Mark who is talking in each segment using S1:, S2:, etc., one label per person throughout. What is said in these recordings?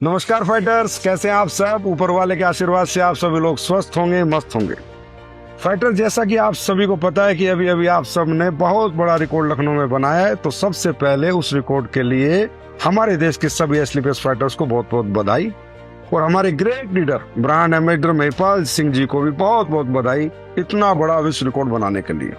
S1: नमस्कार फाइटर्स, कैसे हैं आप सब। ऊपर वाले के आशीर्वाद से आप सभी लोग स्वस्थ होंगे, मस्त होंगे। फाइटर, जैसा कि आप सभी को पता है कि अभी अभी आप सब ने बहुत बड़ा रिकॉर्ड लखनऊ में बनाया है, तो सबसे पहले उस रिकॉर्ड के लिए हमारे देश के सभी एसलीपीएस फाइटर्स को बहुत बहुत बधाई, और हमारे great leader brand ambassador Mahipal Singh ji को भी बहुत बहुत बधाई इतना बड़ा विश्व रिकॉर्ड बनाने के लिए।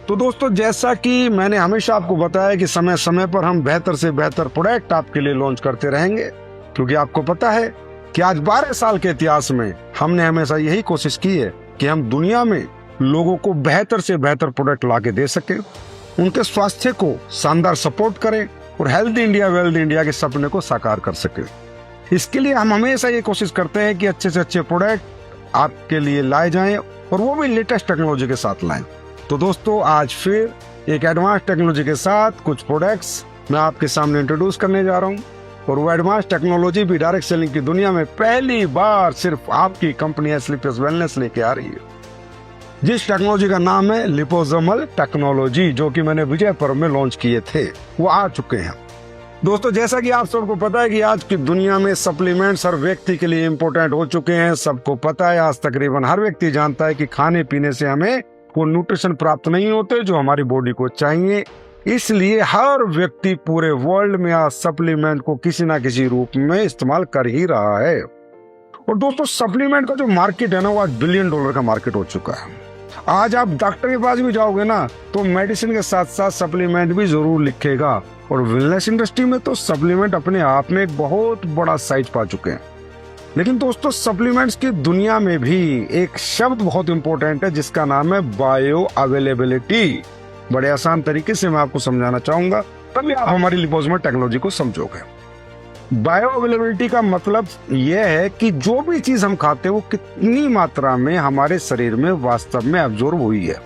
S1: तो दोस्तों, जैसा कि मैंने हमेशा आपको बताया कि समय समय पर हम बेहतर से बेहतर प्रोडक्ट आपके लिए लॉन्च करते रहेंगे, क्योंकि आपको पता है कि आज 12 साल के इतिहास में हमने हमेशा यही कोशिश की है कि हम दुनिया में लोगों को बेहतर से बेहतर प्रोडक्ट ला के दे सके, उनके स्वास्थ्य को शानदार सपोर्ट करें और हेल्थ इंडिया वेल्थ इंडिया के सपने को साकार कर सके। इसके लिए हम हमेशा ये कोशिश करते हैं कि अच्छे से अच्छे प्रोडक्ट आपके लिए लाए जाएं, और वो भी लेटेस्ट टेक्नोलॉजी के साथ लाएं। तो दोस्तों, आज फिर एक एडवांस टेक्नोलॉजी के साथ कुछ प्रोडक्ट्स मैं आपके सामने इंट्रोड्यूस करने जा रहा हूँ, और वो एडवांस टेक्नोलॉजी भी डायरेक्ट सेलिंग की दुनिया में पहली बार सिर्फ आपकी कंपनी एसलीपीएस वेलनेस लेके आ रही है, जिस टेक्नोलॉजी का नाम है लिपोसोमल टेक्नोलॉजी, जो कि मैंने विजय पर्व में लॉन्च किए थे, वो आ चुके हैं। दोस्तों, जैसा कि आप सबको पता है कि आज की दुनिया में सप्लीमेंट्स हर व्यक्ति के लिए इम्पोर्टेंट हो चुके हैं। सबको पता है, आज तकरीबन हर व्यक्ति जानता है कि खाने पीने से हमें वो न्यूट्रिशन प्राप्त नहीं होते जो हमारी बॉडी को चाहिए। इसलिए हर व्यक्ति पूरे वर्ल्ड में आज सप्लीमेंट को किसी ना किसी रूप में इस्तेमाल कर ही रहा है। और दोस्तों, सप्लीमेंट का जो मार्केट है ना, वो आज $1 बिलियन का मार्केट हो चुका है। आज आप डॉक्टर के पास भी जाओगे ना, तो मेडिसिन के साथ साथ सप्लीमेंट भी जरूर लिखेगा। और वेलनेस इंडस्ट्री में तो सप्लीमेंट अपने आप में एक बहुत बड़ा साइज पा चुके हैं। लेकिन दोस्तों, सप्लीमेंट्स की दुनिया में भी एक शब्द बहुत इंपॉर्टेंट है, जिसका नाम है बायो अवेलेबिलिटी। बड़े आसान तरीके से मैं आपको समझाना चाहूंगा, तभी आप हमारी लिपोसोमल टेक्नोलॉजी को समझोगे। बायो अवेलेबिलिटी का मतलब यह है कि जो भी चीज हम खाते हैं वो कितनी मात्रा में हमारे शरीर में वास्तव में एब्जॉर्ब हुई है,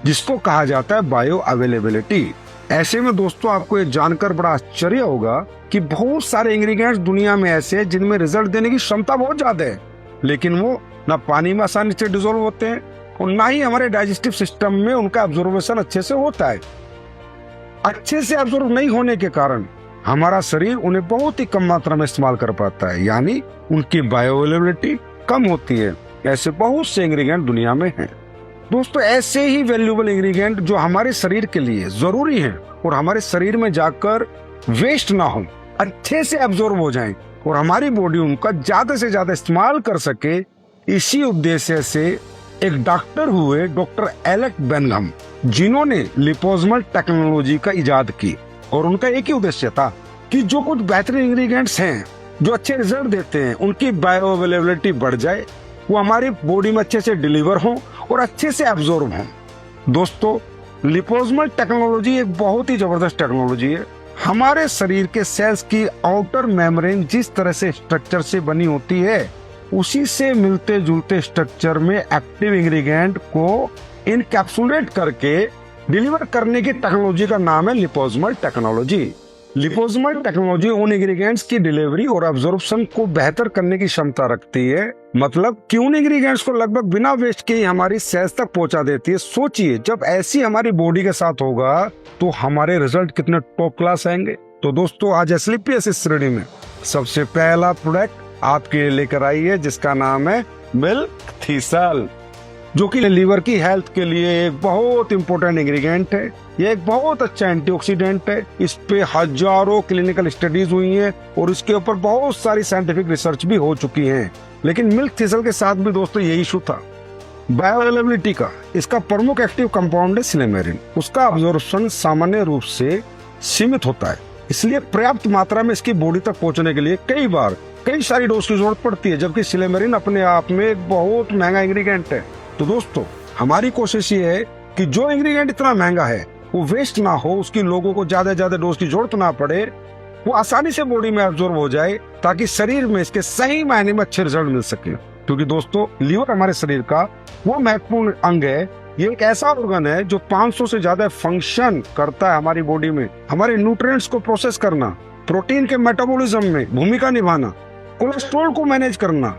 S1: जिसको कहा जाता है बायो अवेलेबिलिटी। ऐसे में दोस्तों, आपको ये जानकर बड़ा आश्चर्य होगा कि बहुत सारे इंग्रेडिएंट्स दुनिया में ऐसे हैं जिनमें रिजल्ट देने की क्षमता बहुत ज्यादा है, लेकिन वो ना पानी में आसानी से डिसॉल्व होते हैं और ना ही हमारे डाइजेस्टिव सिस्टम में उनका एब्जॉर्बेशन अच्छे से होता है। अच्छे से एब्जॉर्ब नहीं होने के कारण हमारा शरीर उन्हें बहुत ही कम मात्रा में इस्तेमाल कर पाता है, यानी उनकी बायो अवेलेबिलिटी कम होती है। ऐसे बहुत से इंग्रेडिएंट दुनिया में हैं। दोस्तों, ऐसे ही वैल्यूएबल इंग्रेडिएंट जो हमारे शरीर के लिए जरूरी हैं और हमारे शरीर में जाकर वेस्ट ना हो, अच्छे से एब्जॉर्ब हो जाएं और हमारी बॉडी उनका ज्यादा से ज्यादा इस्तेमाल कर सके, इसी उद्देश्य से एक डॉक्टर हुए डॉक्टर एलेक बेनघम, जिन्होंने लिपोसोमल टेक्नोलॉजी का इजाद की। और उनका एक ही उद्देश्य था कि जो कुछ बेहतरीन इंग्रेडिएंट्स हैं जो अच्छे रिजल्ट देते हैं, उनकी बायो अवेलेबिलिटी बढ़ जाए, वो हमारी बॉडी में अच्छे से डिलीवर हो और अच्छे से एब्जॉर्ब हो। दोस्तों, लिपोसोमल टेक्नोलॉजी एक बहुत ही जबरदस्त टेक्नोलॉजी है। हमारे शरीर के सेल्स की आउटर मेम्ब्रेन जिस तरह से स्ट्रक्चर से बनी होती है, उसी से मिलते जुलते स्ट्रक्चर में एक्टिव इंग्रेडिएंट को इनकैप्सुलेट करके डिलीवर करने की टेक्नोलॉजी का नाम है लिपोसोमल टेक्नोलॉजी। लिपोसोमल टेक्नोलॉजी उन इंग्रेडिएंट्स की डिलीवरी और एब्जॉर्प्शन को बेहतर करने की क्षमता रखती है, मतलब कि उन इंग्रेडिएंट्स को लगभग बिना वेस्ट के ही हमारी सेल्स तक पहुंचा देती है। सोचिए, जब ऐसी हमारी बॉडी के साथ होगा तो हमारे रिजल्ट कितने टॉप क्लास आएंगे। तो दोस्तों, आज एसलीपीएस इस श्रेणी में सबसे पहला प्रोडक्ट आपके लिए लेकर आई है, जिसका नाम है मिल्क थीसल, जो कि लीवर की हेल्थ के लिए एक बहुत इंपॉर्टेंट इंग्रेडिएंट है। ये एक बहुत अच्छा एंटीऑक्सीडेंट है। इस पे हजारों क्लिनिकल स्टडीज हुई हैं और इसके ऊपर बहुत सारी साइंटिफिक रिसर्च भी हो चुकी है। लेकिन मिल्क थीसल के साथ भी दोस्तों यही इशू था बायो अवेलेबिलिटी का। इसका प्रमुख एक्टिव कंपाउंड है सिलेमेरिन। उसका अब्जॉर्प्शन सामान्य रूप से सीमित होता है, इसलिए पर्याप्त मात्रा में इसकी बॉडी तक पहुंचने के लिए कई सारी डोज की जरूरत पड़ती है, जबकि सिलेमेरिन अपने आप में एक बहुत महंगा इंग्रेडिएंट है। तो दोस्तों, हमारी कोशिश ये है कि जो इंग्रेडिएंट इतना महंगा है वो वेस्ट ना हो, उसकी लोगों को ज्यादा डोज की जरूरत ना पड़े, वो आसानी से बॉडी में एब्जॉर्ब हो जाए, ताकि शरीर में इसके सही मायने में अच्छे रिजल्ट मिल सके। क्योंकि दोस्तों, लीवर हमारे शरीर का वो महत्वपूर्ण अंग है। ये एक ऐसा ऑर्गन है जो 500 से ज्यादा फंक्शन करता है हमारी बॉडी में। हमारे न्यूट्रिएंट्स को प्रोसेस करना, प्रोटीन के मेटाबॉलिज्म में भूमिका निभाना, कोलेस्ट्रॉल को मैनेज करना,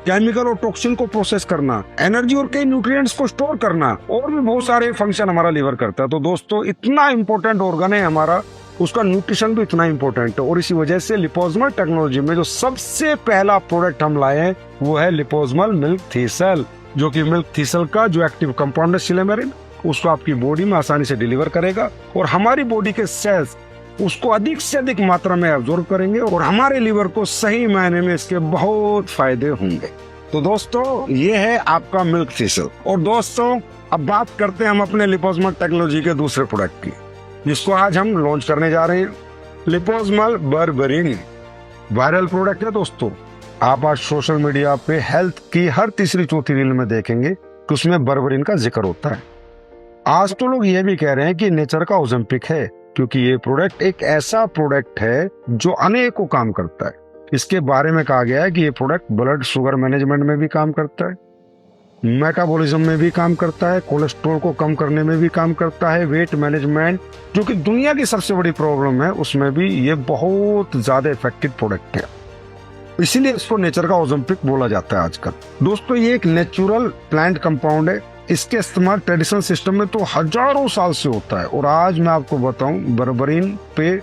S1: केमिकल और टॉक्सिन को प्रोसेस करना, एनर्जी और कई न्यूट्रिएंट्स को स्टोर करना, और भी बहुत सारे फंक्शन हमारा लीवर करता है। तो दोस्तों, इतना इंपॉर्टेंट ऑर्गन है हमारा उसका न्यूट्रिशन भी इतना इंपॉर्टेंट है। और इसी वजह से लिपोसोमल टेक्नोलॉजी में जो सबसे पहला प्रोडक्ट हम लाए हैं वो है लिपोसोमल मिल्क थीसल, जो कि मिल्क थीसल का जो एक्टिव कंपाउंड है सिलेमेरिन, उसको आपकी बॉडी में आसानी से डिलीवर करेगा और हमारी बॉडी के सेल्स उसको अधिक से अधिक मात्रा में एब्जॉर्ब करेंगे और हमारे लीवर को सही मायने में इसके बहुत फायदे होंगे। तो दोस्तों ये है आपका मिल्क थीसल। और दोस्तों अब बात करते हैं हम अपने लिपोसोमल टेक्नोलॉजी के दूसरे प्रोडक्ट की, जिसको आज हम लॉन्च करने जा रहे हैं, लिपोसोमल बर्बरिन। वायरल प्रोडक्ट है दोस्तों। आप आज सोशल मीडिया पे हेल्थ की हर तीसरी चौथी रील में देखेंगे कि उसमें बर्बरिन का जिक्र होता है। आज तो लोग ये भी कह रहे हैं कि नेचर का ओज़ेम्पिक है, क्योंकि ये प्रोडक्ट एक ऐसा प्रोडक्ट है जो अनेकों काम करता है। इसके बारे में कहा गया है कि ये प्रोडक्ट ब्लड शुगर मैनेजमेंट में भी काम करता है, मेटाबॉलिज्म में भी काम करता है, कोलेस्ट्रॉल को कम करने में भी काम करता है, वेट मैनेजमेंट जो कि दुनिया की सबसे बड़ी प्रॉब्लम है उसमें भी ये बहुत ज्यादा इफेक्टिव प्रोडक्ट है। इसीलिए इसको नेचर का ओज़ेम्पिक बोला जाता है आजकल। दोस्तों ये एक नेचुरल प्लांट कंपाउंड है। इसके इस्तेमाल ट्रेडिशनल सिस्टम में तो हजारों साल से होता है। और आज मैं आपको बताऊं बर्बरिन पे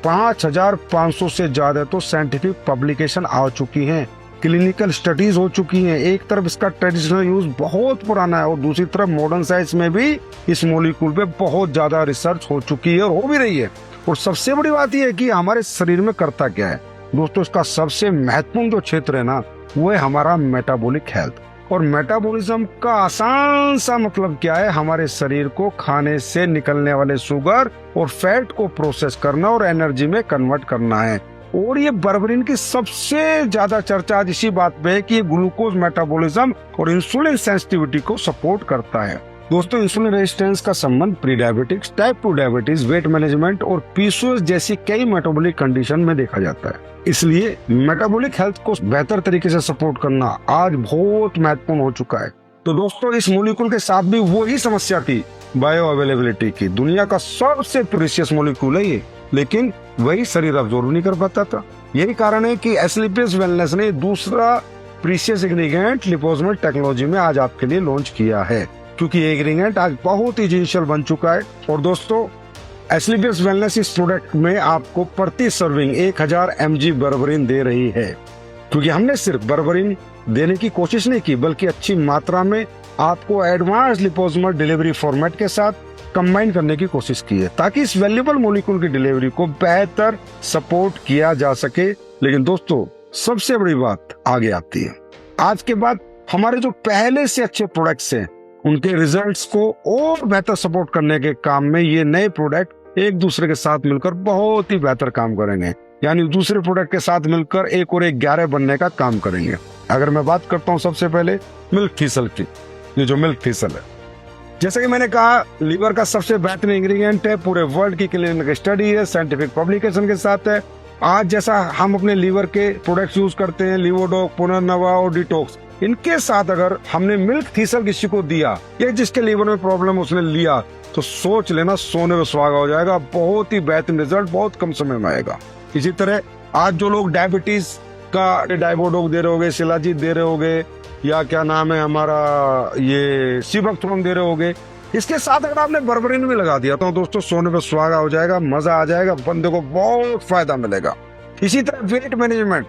S1: 5500 से ज्यादा तो साइंटिफिक पब्लिकेशन आ चुकी हैं, क्लिनिकल स्टडीज हो चुकी हैं। एक तरफ इसका ट्रेडिशनल यूज बहुत पुराना है और दूसरी तरफ मॉडर्न साइंस में भी इस मॉलिक्यूल पे बहुत ज्यादा रिसर्च हो चुकी है और हो भी रही है। और सबसे बड़ी बात यह है कि हमारे शरीर में करता क्या है दोस्तों, इसका सबसे महत्वपूर्ण जो क्षेत्र है ना वो है हमारा मेटाबॉलिक हेल्थ। और मेटाबॉलिज्म का आसान सा मतलब क्या है, हमारे शरीर को खाने से निकलने वाले शुगर और फैट को प्रोसेस करना और एनर्जी में कन्वर्ट करना है। और ये बर्बरिन की सबसे ज्यादा चर्चा आज इसी बात पे है कि ये ग्लूकोज मेटाबॉलिज्म और इंसुलिन सेंसिटिविटी को सपोर्ट करता है। दोस्तों इंसुलिन रेजिस्टेंस का संबंध pre diabetics, type 2 diabetes, weight management और पीसीओएस जैसी कई मेटाबॉलिक कंडीशन में देखा जाता है। इसलिए मेटाबॉलिक हेल्थ को बेहतर तरीके से सपोर्ट करना आज बहुत महत्वपूर्ण हो चुका है। तो दोस्तों इस मॉलिक्यूल के साथ भी वही समस्या थी बायो अवेलेबिलिटी की। दुनिया का सबसे प्रीशियस मॉलिक्यूल है ये, लेकिन वही शरीर अब्जॉर्ब नहीं कर पाता था। यही कारण है कि एस्क्लेपियस वेलनेस ने दूसरा प्रीशियस इंग्रेडिएंट लिपोसोमल टेक्नोलॉजी में आज आपके लिए लॉन्च किया है, क्योंकि ये इंग्रेडिएंट आज बहुत ही एसेंशियल बन चुका है। और दोस्तों एस्क्लेपियस वेलनेस इस प्रोडक्ट में आपको प्रति सर्विंग 1000 mg बर्बरिन दे रही है, क्योंकि हमने सिर्फ बर्बरिन देने की कोशिश नहीं की बल्कि अच्छी मात्रा में आपको एडवांस लिपोसोमल डिलीवरी फॉर्मेट के साथ कंबाइन करने की कोशिश की है, ताकि इस वैल्यूएबल मॉलिक्यूल की डिलीवरी को बेहतर सपोर्ट किया जा सके। लेकिन दोस्तों सबसे बड़ी बात आगे आती है। आज के बाद हमारे जो पहले से अच्छे प्रोडक्ट्स हैं उनके रिजल्ट्स को और बेहतर सपोर्ट करने के काम में ये नए प्रोडक्ट एक दूसरे के साथ मिलकर बहुत ही बेहतर काम करेंगे। यानी दूसरे प्रोडक्ट के साथ मिलकर एक और एक 11 बनने का काम करेंगे। अगर मैं बात करता हूँ सबसे पहले मिल्क थीसल की, ये जो मिल्क थीसल है जैसे कि मैंने कहा लीवर का सबसे बेहतरीन इंग्रेडिएंट है, पूरे वर्ल्ड की क्लिनिकल स्टडी है, साइंटिफिक पब्लिकेशन के साथ है। आज जैसा हम अपने लीवर के प्रोडक्ट्स यूज करते हैं, लिवोडॉक, पुनर्नवा और डिटॉक्स, इनके साथ अगर हमने मिल्क थीसल किसी को दिया या जिसके लीवर में प्रॉब्लम उसने लिया तो सोच लेना सोने में सुहागा हो जाएगा। बहुत ही बेहतरीन रिजल्ट बहुत कम समय में आएगा। इसी तरह आज जो लोग डायबिटीज का डाइबोडोक दे रहे होगे, शिलाजीत दे रहे होगे, या क्या नाम है हमारा ये सीबकथ्रोन दे रहे होगे, इसके साथ अगर आपने बर्बरिन भी लगा दिया तो दोस्तों सोने पे सुहागा हो जाएगा, मजा आ जाएगा, बंदे को बहुत फायदा मिलेगा। इसी तरह वेट मैनेजमेंट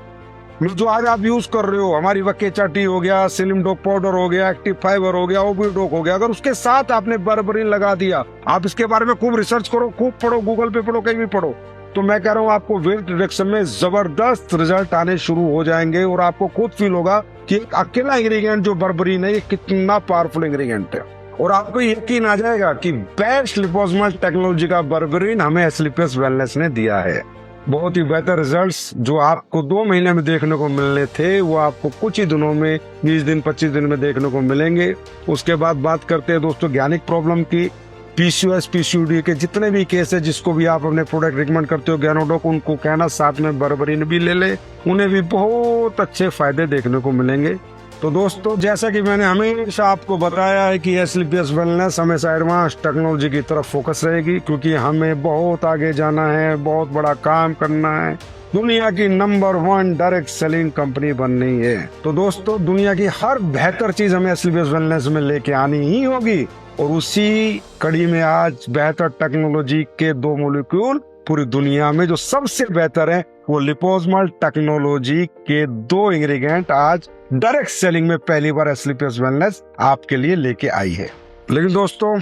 S1: जो आज आप यूज कर रहे हो, हमारी वकेचा टी हो गया, स्लिम डॉक पाउडर हो गया, एक्टिव फाइबर हो गया, ओबीडोक हो गया, अगर उसके साथ आपने बर्बरिन लगा दिया, आप इसके बारे में खूब रिसर्च करो, खूब पढ़ो, गूगल पे पढ़ो, कहीं भी पढ़ो, तो मैं कह रहा हूँ आपको वेट रिडक्शन में जबरदस्त रिजल्ट आने शुरू हो जाएंगे। और आपको खुद फील होगा कि एक अकेला इंग्रेडिएंट जो बर्बरिन है ये कितना पावरफुल इंग्रेडिएंट है। और आपको यकीन आ जाएगा कि बेस्ट लिपोसोमल टेक्नोलॉजी का बर्बरिन हमें एस्क्लेपियस वेलनेस ने दिया है। बहुत ही बेहतर रिजल्ट्स जो आपको 2 महीने में देखने को मिलने थे वो आपको कुछ ही दिनों में 20 दिन 25 दिन में देखने को मिलेंगे। उसके बाद बात करते हैं दोस्तों गैनिक प्रॉब्लम की। पीसीओएस पीसीओडी के जितने भी केस है जिसको भी आप अपने प्रोडक्ट रिकमेंड करते हो गैनोडॉक, उनको कहना साथ में बर्बरिन भी ले ले, उन्हें भी बहुत अच्छे फायदे देखने को मिलेंगे। तो दोस्तों जैसा कि मैंने हमेशा आपको बताया है कि एस्क्लेपियस वेलनेस हमेशा एडवांस टेक्नोलॉजी की तरफ फोकस रहेगी, क्योंकि हमें बहुत आगे जाना है, बहुत बड़ा काम करना है, दुनिया की नंबर 1 डायरेक्ट सेलिंग कंपनी बननी है। तो दोस्तों दुनिया की हर बेहतर चीज हमें एस्क्लेपियस वेलनेस में लेके आनी ही होगी। और उसी कड़ी में आज बेहतर टेक्नोलॉजी के 2 मॉलिक्यूल पूरी दुनिया में जो सबसे बेहतर है वो लिपोसोमल टेक्नोलॉजी के 2 इंग्रेडिएंट आज डायरेक्ट सेलिंग में पहली बार एसलीपीएस वेलनेस आपके लिए लेके आई है। लेकिन दोस्तों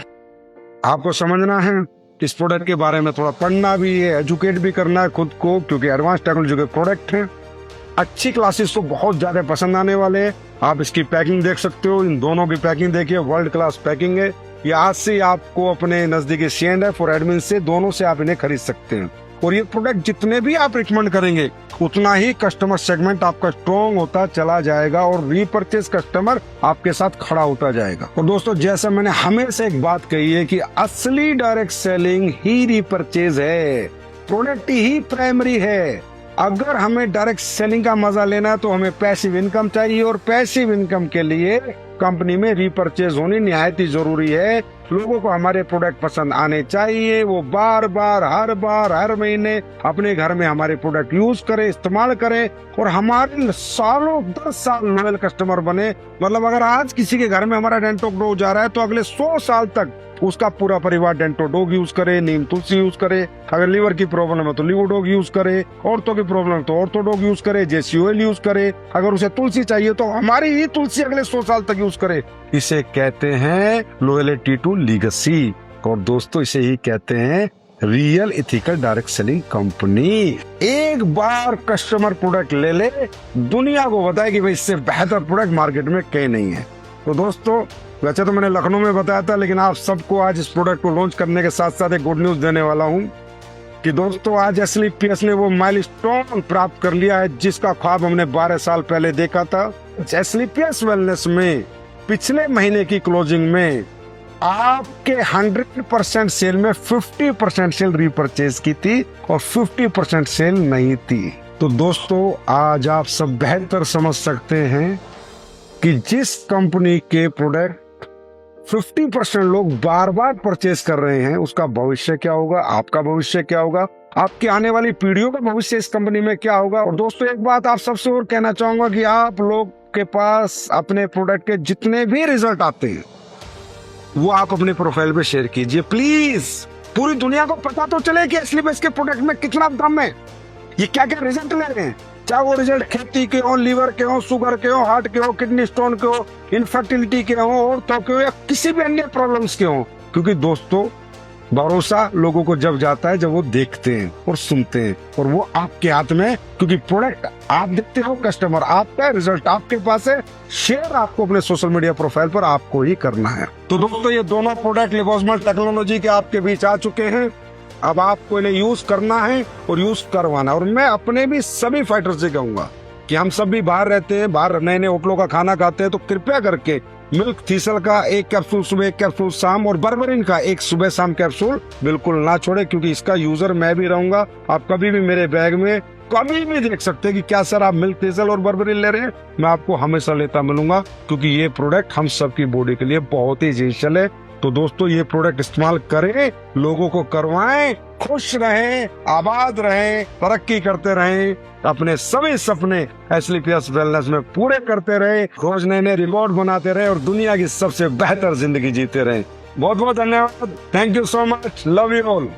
S1: आपको समझना है, इस प्रोडक्ट के बारे में थोड़ा पढ़ना भी है, एजुकेट भी करना है खुद को, क्योंकि एडवांस टेक्नोलॉजी के प्रोडक्ट हैं। अच्छी क्लासेस तो बहुत ज्यादा पसंद आने वाले हैं। आप इसकी पैकिंग देख सकते हो, इन दोनों की पैकिंग देखिए, वर्ल्ड क्लास पैकिंग है। ये आज से आपको अपने नजदीकी C&F और एडमिन से, दोनों से आप इन्हें खरीद सकते हैं। और ये प्रोडक्ट जितने भी आप रिकमेंड करेंगे उतना ही कस्टमर सेगमेंट आपका स्ट्रॉन्ग होता चला जाएगा और रीपरचेज कस्टमर आपके साथ खड़ा होता जाएगा। और दोस्तों जैसा मैंने हमेशा एक बात कही है कि असली डायरेक्ट सेलिंग ही रीपरचेज है, प्रोडक्ट ही प्राइमरी है। अगर हमें डायरेक्ट सेलिंग का मजा लेना है तो हमें पैसिव इनकम चाहिए, और पैसिव इनकम के लिए कंपनी में रीपरचेज होनी निहायत ही जरूरी है। लोगों को हमारे प्रोडक्ट पसंद आने चाहिए, वो बार बार हर महीने अपने घर में हमारे प्रोडक्ट यूज करें, इस्तेमाल करें, और हमारे सालों 10 साल लॉयल कस्टमर बने। मतलब अगर आज किसी के घर में हमारा डेंटो डॉग जा रहा है तो अगले 100 साल तक उसका पूरा परिवार डेंटो डॉग यूज करे, नीम तुलसी यूज करे। अगर लीवर की प्रॉब्लम है तो लीवर डॉग यूज करे, औरतों की प्रॉब्लम है तो ऑर्थो डॉग यूज करे, JC ऑयल यूज करे। अगर उसे तुलसी चाहिए तो हमारी ही तुलसी अगले 100 साल तक यूज करे। इसे कहते हैं लॉयल्टी टू लीगेसी, और दोस्तों इसे ही कहते हैं real ethical direct selling company. एक बार कस्टमर प्रोडक्ट ले, दुनिया को बताए कि भाई इससे बेहतर प्रोडक्ट मार्केट में कहीं नहीं है। तो दोस्तों वैसे तो मैंने लखनऊ में बताया था, लेकिन आप सबको आज इस प्रोडक्ट को लॉन्च करने के साथ साथ एक गुड न्यूज देने वाला हूं कि दोस्तों आज एसलीपीएस ने वो माइलस्टोन प्राप्त कर लिया है जिसका ख्वाब हमने 12 साल पहले देखा था। एसलीपीएस वेलनेस में पिछले महीने की क्लोजिंग में आपके 100% सेल में 50% सेल रीपरचेज की थी और 50% सेल नहीं थी। तो दोस्तों आज आप सब बेहतर समझ सकते हैं कि जिस कंपनी के प्रोडक्ट 50% लोग बार बार परचेज कर रहे हैं उसका भविष्य क्या होगा, आपका भविष्य क्या होगा, आपकी आने वाली पीढ़ियों का भविष्य इस कंपनी में क्या होगा। और दोस्तों एक बात आप सबसे और कहना चाहूंगा कि आप लोग के पास अपने प्रोडक्ट के जितने भी रिजल्ट आते हैं वो आप अपने प्रोफाइल पे शेयर कीजिए प्लीज। पूरी दुनिया को पता तो चले कि एसलीपीएस के प्रोडक्ट में कितना दम है, ये क्या क्या रिजल्ट ले रहे हैं। चाहे वो रिजल्ट खेती के हो, लीवर के हो, शुगर के हो, हार्ट के हो, किडनी स्टोन के हो, इनफर्टिलिटी के हो, औरतों के हो, या किसी भी अन्य प्रॉब्लम्स के हो। क्योंकि दोस्तों भरोसा लोगों को जब जाता है जब वो देखते हैं और सुनते हैं, और वो आपके हाथ में, क्योंकि प्रोडक्ट आप देखते हो, कस्टमर आपका है, रिजल्ट आपके पास है। शेयर आपको अपने सोशल मीडिया प्रोफाइल पर आपको ही करना है। तो दोस्तों ये दोनों प्रोडक्ट लिपोसोमल टेक्नोलॉजी के आपके बीच आ चुके हैं। अब आपको इन्हें यूज करना है और यूज करवाना। और मैं अपने भी सभी फाइटर से कहूंगा कि हम सब भी बाहर रहते हैं, बाहर नए नए होटलों का खाना खाते हैं, तो कृपया करके मिल्क थीसल का 1 कैप्सूल सुबह, 1 कैप्सूल शाम, और बर्बरिन का 1 सुबह शाम कैप्सूल बिल्कुल ना छोड़े, क्योंकि इसका यूजर मैं भी रहूंगा। आप कभी भी मेरे बैग में कभी भी देख सकते हैं कि क्या सर आप मिल्क थीसल और बर्बरिन ले रहे हैं, मैं आपको हमेशा लेता मिलूंगा, क्योंकि ये प्रोडक्ट हम सबकी बॉडी के लिए बहुत ही एसेंशियल है। तो दोस्तों ये प्रोडक्ट इस्तेमाल करें, लोगों को करवाएं, खुश रहें, आबाद रहें, तरक्की करते रहें, अपने सभी सपने एसलीपीएस वेलनेस में पूरे करते रहें, रोज नए नए रिकॉर्ड बनाते रहें और दुनिया की सबसे बेहतर जिंदगी जीते रहें। बहुत बहुत धन्यवाद। Thank you so much. Love you all.